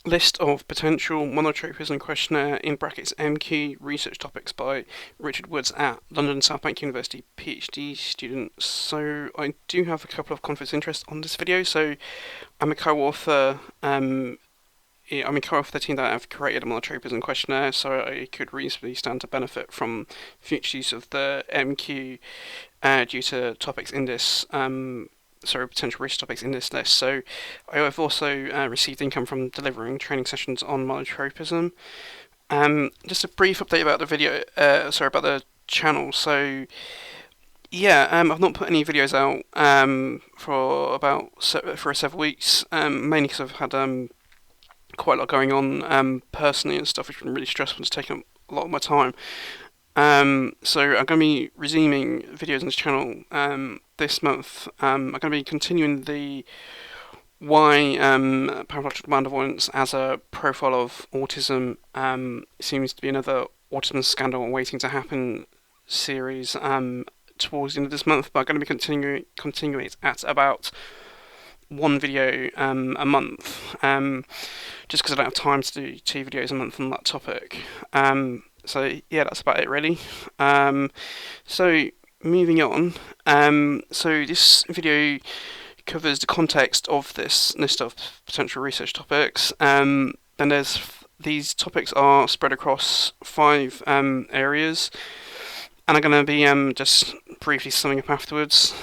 List of potential monotropism questionnaire in brackets MQ research topics by Richard Woods at London South Bank University PhD student. So I do have a couple of conflicts of interest on this video. So I'm a co-author. I'm a co-author of the team that have created a monotropism questionnaire, so I could reasonably stand to benefit from future use of the MQ due to topics in this. Potential research topics in this list. So I have also received income from delivering training sessions on monotropism. Just a brief update about the video, about the channel. So yeah, I've not put any videos out for several weeks, mainly because I've had quite a lot going on personally and stuff, which has been really stressful. It's taken up a lot of my time. So I'm going to be resuming videos on this channel this month. I'm going to be continuing the why pathological demand avoidance as a profile of autism seems to be another autism scandal waiting to happen series towards the end of this month, but I'm going to be continuing it at about one video a month, just because I don't have time to do 2 videos a month on that topic. So yeah, that's about it really. So moving on. So this video covers the context of this list of potential research topics. Then these topics are spread across 5 areas, and I'm going to be just briefly summing up afterwards.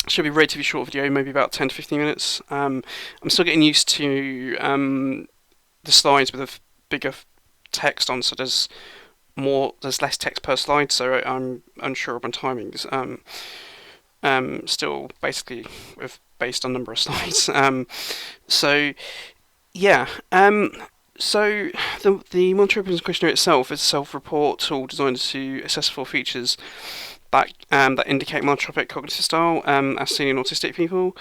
Should be a relatively short video, maybe about 10 to 15 minutes. I'm still getting used to the slides with a bigger text on, so there's less text per slide, so I'm unsure of my timings. Still basically based on number of slides. So yeah. So the Monotropism Questionnaire itself is a self-report tool designed to assess for features that indicate monotropic cognitive style as seen in autistic people.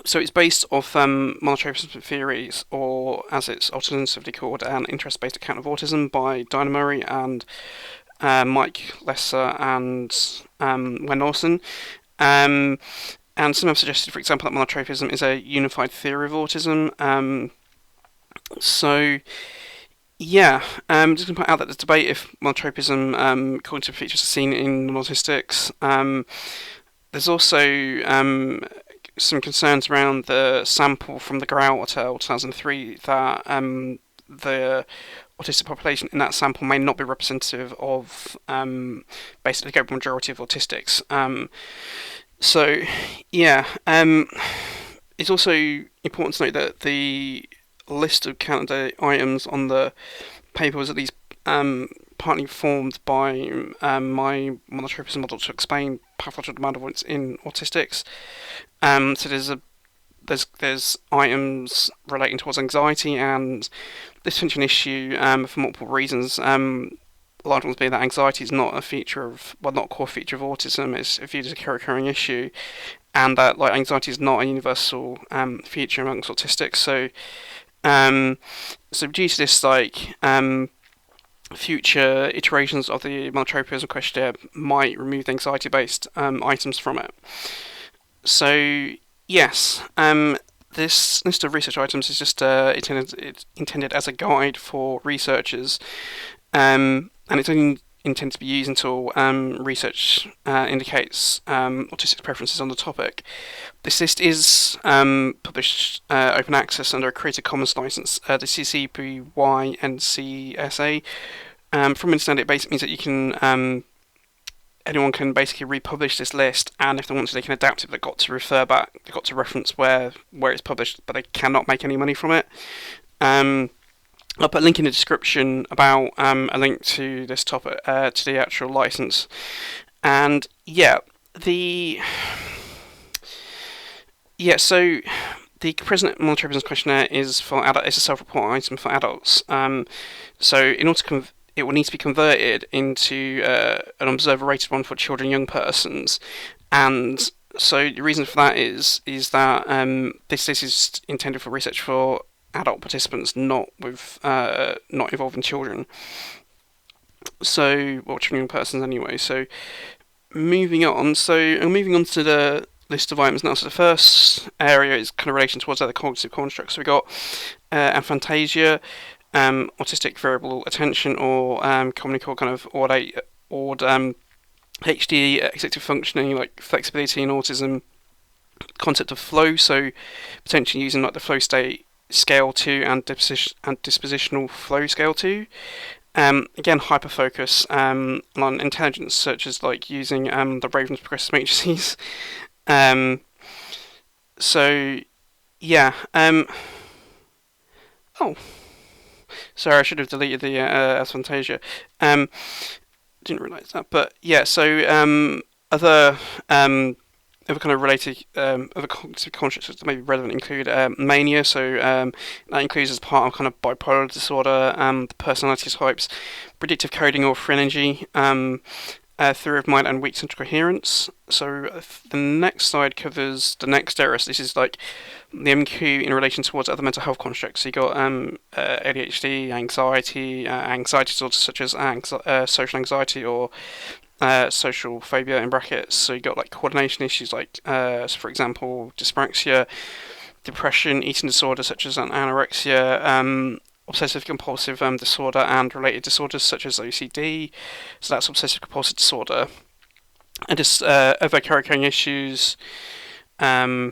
So it's based off monotropism theories, or as it's alternatively called, an interest-based account of autism by Panda Mery and Mike Lesser and Wen Olsen. And some have suggested, for example, that monotropism is a unified theory of autism. So yeah, just going to point out that there's debate if monotropism cognitive features are seen in non-autistics. There's also some concerns around the sample from the Grau et al. 2003 that the autistic population in that sample may not be representative of basically the global majority of autistics. So yeah, it's also important to note that the list of candidate items on the paper was at least partly formed by my monotropism model to explain pathological demand avoidance in autistics. So there's items relating towards anxiety, and this is an issue for multiple reasons. A large ones being that anxiety is not a feature of, well, not a core feature of autism. It's viewed as a co-occurring issue, and that anxiety is not a universal feature amongst autistics. So due to this, future iterations of the Monotropism Questionnaire might remove the anxiety-based items from it. So yes, this list of research items is just intended as a guide for researchers, and it's only intended to be used until research indicates autistic preferences on the topic. This list is published open access under a Creative Commons license, the CC BY NC SA. From understand, it basically means that you can anyone can basically republish this list, and if they want to, they can adapt it. They've got to refer back, they've got to reference where it's published, but they cannot make any money from it. I'll put a link in the description about a link to this topic, to the actual license. And so the present Monotropism Questionnaire is for adult. It's a self-report item for adults. So in order to it will need to be converted into an observer-rated one for children and young persons, and so the reason for that is that this is intended for research for adult participants, not involving children. So, well, children and young persons anyway. So moving on. So moving on to the list of items now. So the first area is kind of relation towards other cognitive constructs. So we got aphantasia, autistic variable attention, or commonly called kind of HD, executive functioning, like flexibility in autism, concept of flow, so potentially using like the flow state scale 2 and dispositional flow scale 2. Again, hyperfocus on intelligence, such as like using the Raven's progressive matrices. So yeah. Oh, sorry, I should have deleted the aphantasia. Didn't realise that, but yeah. So other kind of related other cognitive constructs that may be relevant include mania. So that includes as part of kind of bipolar disorder, the personality types, predictive coding or phrenology, theory of mind, and weak central coherence. So the next slide covers the next area. So this is like the MQ in relation towards other mental health constructs. So you got ADHD, anxiety, anxiety disorders such as social anxiety or social phobia in brackets. So you got like coordination issues like, so for example, dyspraxia, depression, eating disorder such as anorexia, obsessive compulsive disorder, and related disorders such as OCD. So that's obsessive compulsive disorder, and just other co-occurring issues. So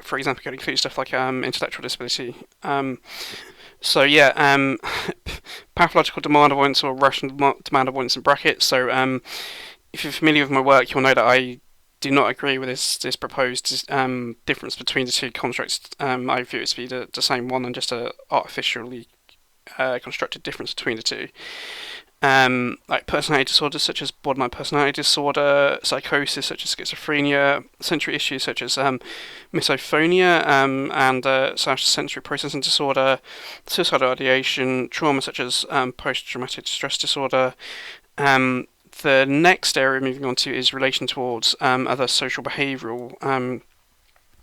for example, could include stuff like intellectual disability. So yeah, pathological demand avoidance or rational demand avoidance in brackets. So if you're familiar with my work, you'll know that I do not agree with this proposed difference between the two constructs. I view it to be the same one and just a artificially constructed difference between the two. Like personality disorders such as borderline personality disorder, psychosis such as schizophrenia, sensory issues such as misophonia and sensory processing disorder, suicidal ideation, trauma such as post-traumatic stress disorder. The next area moving on to is relation towards other social behavioural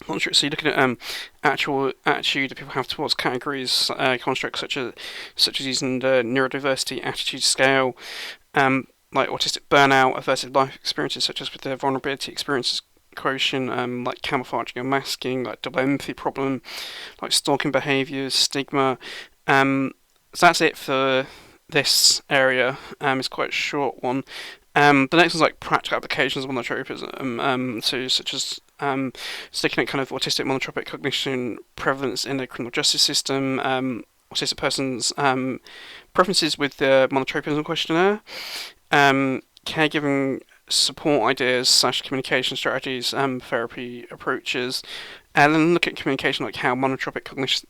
constructs. So you're looking at actual attitude that people have towards categories, constructs such as using the neurodiversity attitude scale, like autistic burnout, aversive life experiences such as with the vulnerability experiences quotient, like camouflaging and masking, like double empathy problem, like stalking behaviours, stigma. So that's it for this area. It's quite a short one. The next one's like practical applications of monotropism, so such as looking at kind of autistic monotropic cognition prevalence in the criminal justice system, autistic persons' preferences with the Monotropism Questionnaire, caregiving support ideas / communication strategies, therapy approaches, and then look at communication, like how monotropic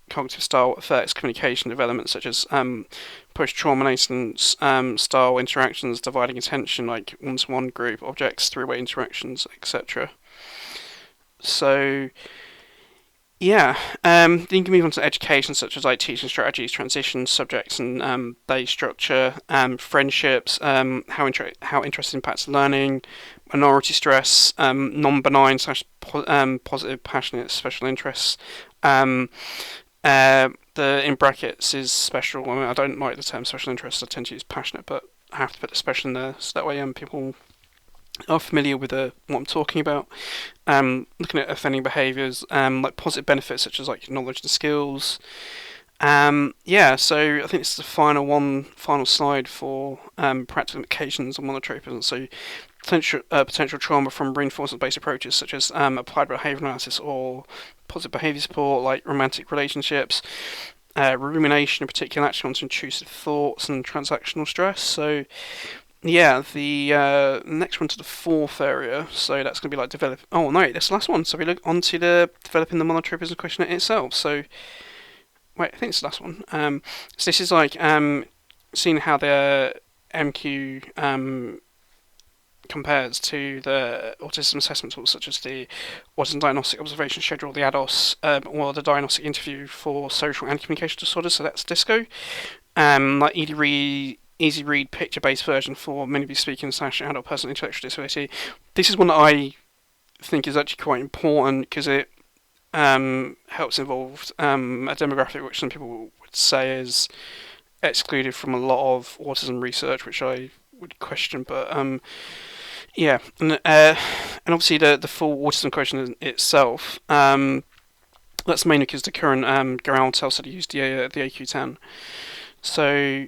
cognitive style affects communication development, such as post-trauma maintenance style interactions, dividing attention, like one-to-one group objects, three-way interactions, etc. So yeah, then you can move on to education, such as like teaching strategies, transitions, subjects, and day structure, friendships, how interest impacts learning, minority stress, non-benign / positive, passionate special interests. The in brackets is special. I mean, I don't like the term special interest. I tend to use passionate, but I have to put the special in there so that way people are familiar with what I'm talking about. Looking at offending behaviours, like positive benefits such as like knowledge and skills. Yeah, so I think it's the final slide for practical implications on monotropism. So potential trauma from reinforcement-based approaches such as applied behavioural analysis or positive behaviour support, like romantic relationships, rumination, in particular, action onto intrusive thoughts, and transactional stress. So yeah, the next one to the fourth area, so that's going to be like develop. Oh no, that's the last one. So we look onto the developing the Monotropism Questionnaire itself. So wait, I think it's the last one. So this is like seeing how the MQ compares to the autism assessment tools such as the Autism Diagnostic Observation Schedule, the ADOS, or the Diagnostic Interview for Social and Communication Disorders. So that's DISCO. Like easy read picture-based version for many speaking / adult person with intellectual disability. This is one that I think is actually quite important because it helps involve a demographic which some people would say is excluded from a lot of autism research, which I would question, but yeah, and obviously the full autism question itself. That's mainly because the current ground cell study used the AQ10. So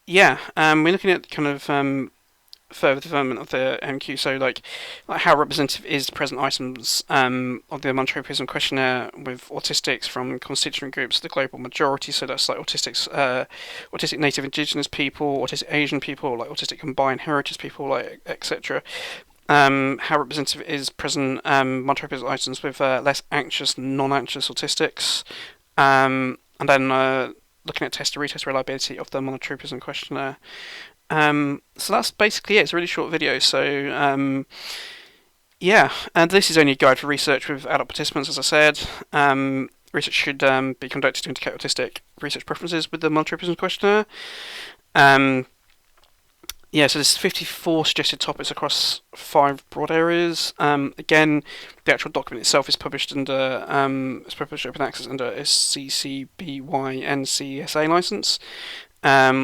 yeah, we're looking at kind of further development of the MQ. So like how representative is the present items of the Monotropism Questionnaire with autistics from constituent groups of the global majority. So that's like autistic Native Indigenous people, autistic Asian people, like autistic combined heritage people, like etc. How representative is present monotropism items with less anxious, non-anxious autistics, and then looking at test and retest reliability of the Monotropism Questionnaire. So that's basically it. It's a really short video. So yeah, and this is only a guide for research with adult participants, as I said. Research should be conducted to indicate autistic research preferences with the Monotropism Questionnaire. Yeah, so there's 54 suggested topics across 5 broad areas. Again, the actual document itself is published under it's published open access under a CC BY-NC license,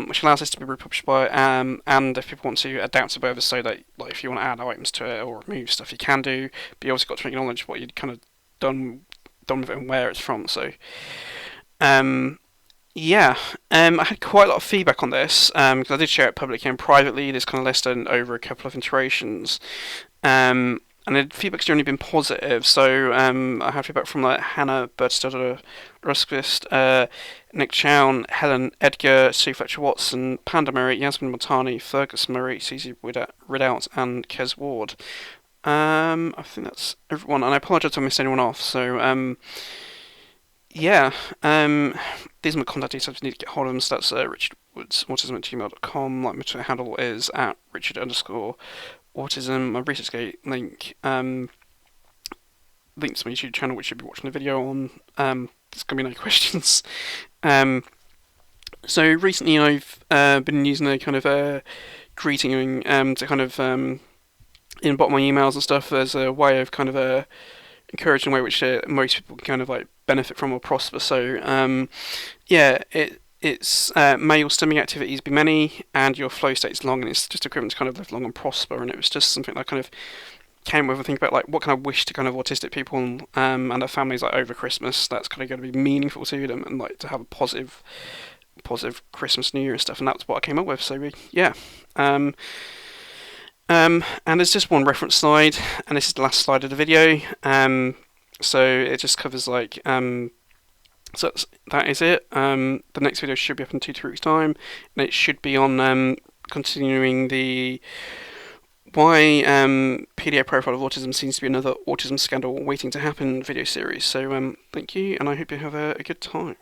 which allows this to be republished by and if people want to adapt it further, so that like if you want to add items to it or remove stuff, you can do. But you also got to acknowledge what you'd kind of done with it and where it's from. So. Yeah, I had quite a lot of feedback on this because I did share it publicly and privately. This kind of list and over a couple of iterations, and the feedback's generally been positive. So I had feedback from like Hanna Bertilsdotter Rosqvist, Nick Chown, Helen Edgar, Fletcher-Watson, Panda Mery, Yasmeen Multani, Fergus Murray, Susy Ridout, and Kes Ward. I think that's everyone, and I apologise if I missed anyone off. So. Yeah, these are my contact details if you need to get hold of them. So that's richardwoodsautism@gmail.com. Like my Twitter handle is at richard_autism. My ResearchGate link, link to my YouTube channel, which you'll be watching the video on. There's going to be no questions. So recently I've been using a kind of greeting to kind of in the bottom of my emails and stuff as a way of kind of encouraging way which most people can kind of like benefit from or prosper. So yeah, it's may your stemming activities be many and your flow state is long, and it's just equivalent to kind of live long and prosper. And it was just something that I kind of came with and think about like what can I wish to kind of autistic people and their families like over Christmas that's kind of going to be meaningful to them, and like to have a positive Christmas, New Year and stuff. And that's what I came up with. So yeah. And there's just one reference slide, and this is the last slide of the video. So it just covers like so that is it. The next video should be up in 2-3 weeks' time, and it should be on continuing the why PDA profile of autism seems to be another autism scandal waiting to happen video series. So thank you, and I hope you have a good time.